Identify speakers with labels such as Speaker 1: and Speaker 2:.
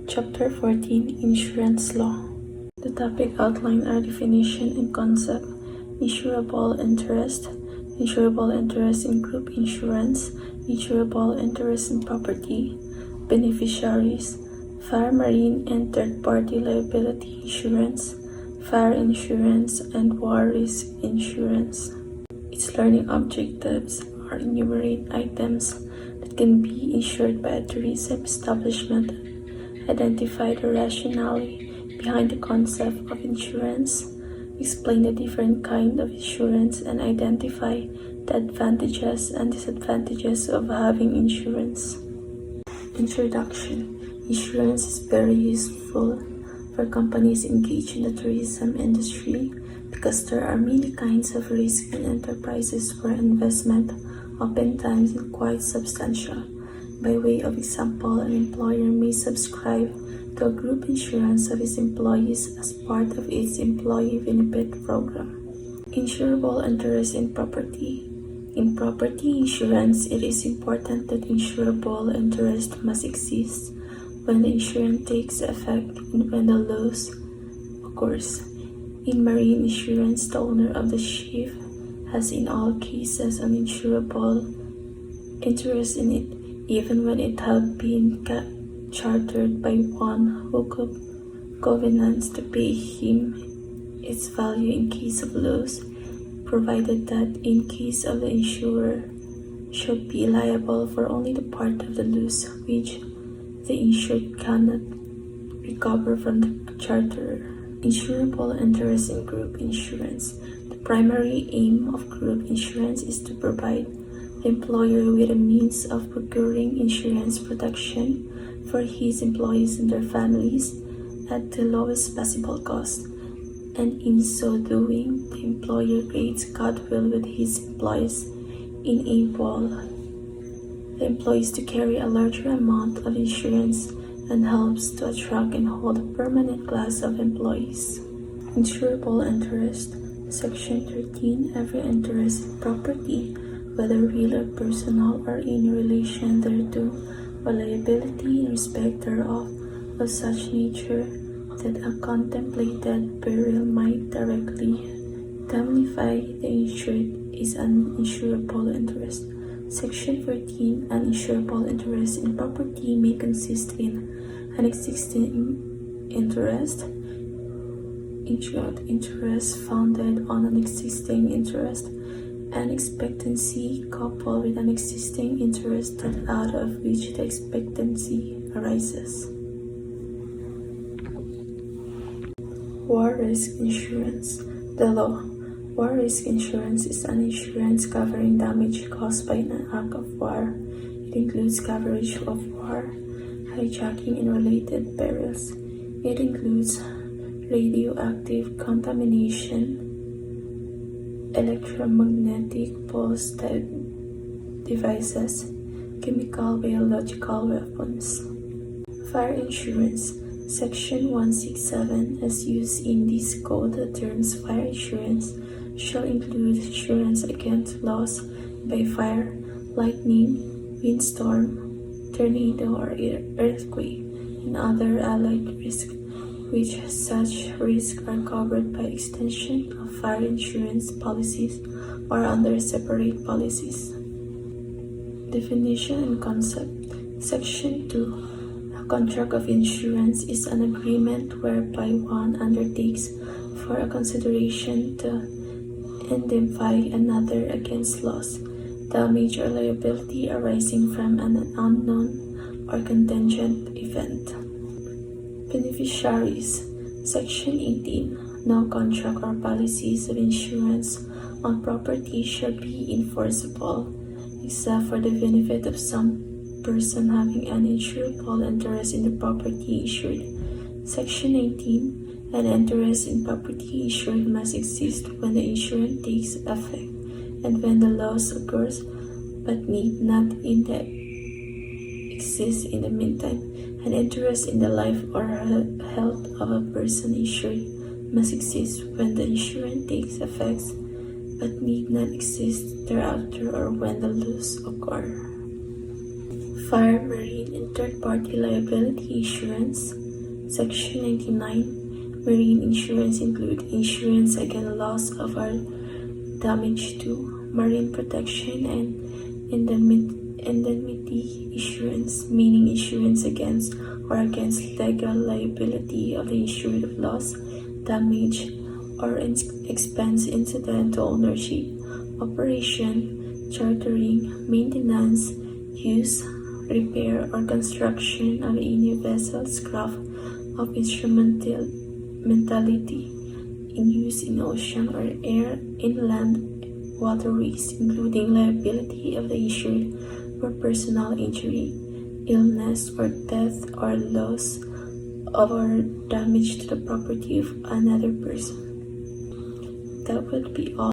Speaker 1: Chapter 14 Insurance Law. The topic outlined are definition and concept, insurable interest in group insurance, insurable interest in property, beneficiaries, fire, marine, and third-party liability insurance, fire insurance, and war risk insurance. Its learning objectives are enumerate items that can be insured by a tourism establishment, identify the rationale behind the concept of insurance, explain the different kinds of insurance, and identify the advantages and disadvantages of having insurance. Introduction. Insurance is very useful for companies engaged in the tourism industry because there are many kinds of risk in enterprises where investment oftentimes is quite substantial. By way of example, an employer may subscribe to a group insurance of its employees as part of its employee benefit program. Insurable interest in property. In property insurance, it is important that insurable interest must exist when the insurance takes effect and when the loss occurs. In marine insurance, the owner of the ship has in all cases an insurable interest in it, even when it had been chartered by one who could covenants to pay him its value in case of loss, provided that in case of the insurer should be liable for only the part of the loss which the insured cannot recover from the charterer. Insurable interest in group insurance. The primary aim of group insurance is to provide the employer with a means of procuring insurance protection for his employees and their families at the lowest possible cost, and in so doing, the employer creates goodwill with his employees, enable the employees to carry a larger amount of insurance, and helps to attract and hold a permanent class of employees. Insurable interest. Section 13. Every interest in property, whether real or personal, or in relation thereto, or liability in respect thereof, of such nature that a contemplated peril might directly indemnify the insured, is an insurable interest. Section 14. An insurable interest in property may consist in an existing interest, insured interest founded on an existing interest, an expectancy coupled with an existing interest that out of which the expectancy arises. War risk insurance. The law. War risk insurance is an insurance covering damage caused by an act of war. It includes coverage of war, hijacking, and related perils. It includes radioactive contamination, electromagnetic pulse devices, chemical, biological weapons. Fire insurance. Section 167, as used in this code, the terms fire insurance shall include insurance against loss by fire, lightning, windstorm, tornado, or earthquake, and other allied risks, which such risks are covered by extension of fire insurance policies or under separate policies. Definition and concept. Section 2. A contract of insurance is an agreement whereby one undertakes for a consideration to indemnify another against loss, damage, or liability arising from an unknown or contingent event. Beneficiaries. Section 18. No contract or policies of insurance on property shall be enforceable, except for the benefit of some person having an insurable interest in the property insured. Section 19. An interest in property insured must exist when the insurance takes effect and when the loss occurs, but need not exist in the meantime. An interest in the life or health of a person insured must exist when the insurance takes effect, but need not exist thereafter or when the loss occurs. Fire, marine, and third-party liability insurance. Section 99. Marine insurance include insurance against loss of or damage to, marine protection, and indemnity insurance, meaning insurance against or against legal liability of the insured of loss, damage, or expense incident to ownership, operation, chartering, maintenance, use, repair, or construction of any vessels, craft, of instrumentality in use in ocean or air, inland waterways, including liability of the insured for personal injury, illness, or death, or loss of or damage to the property of another person. That would be all.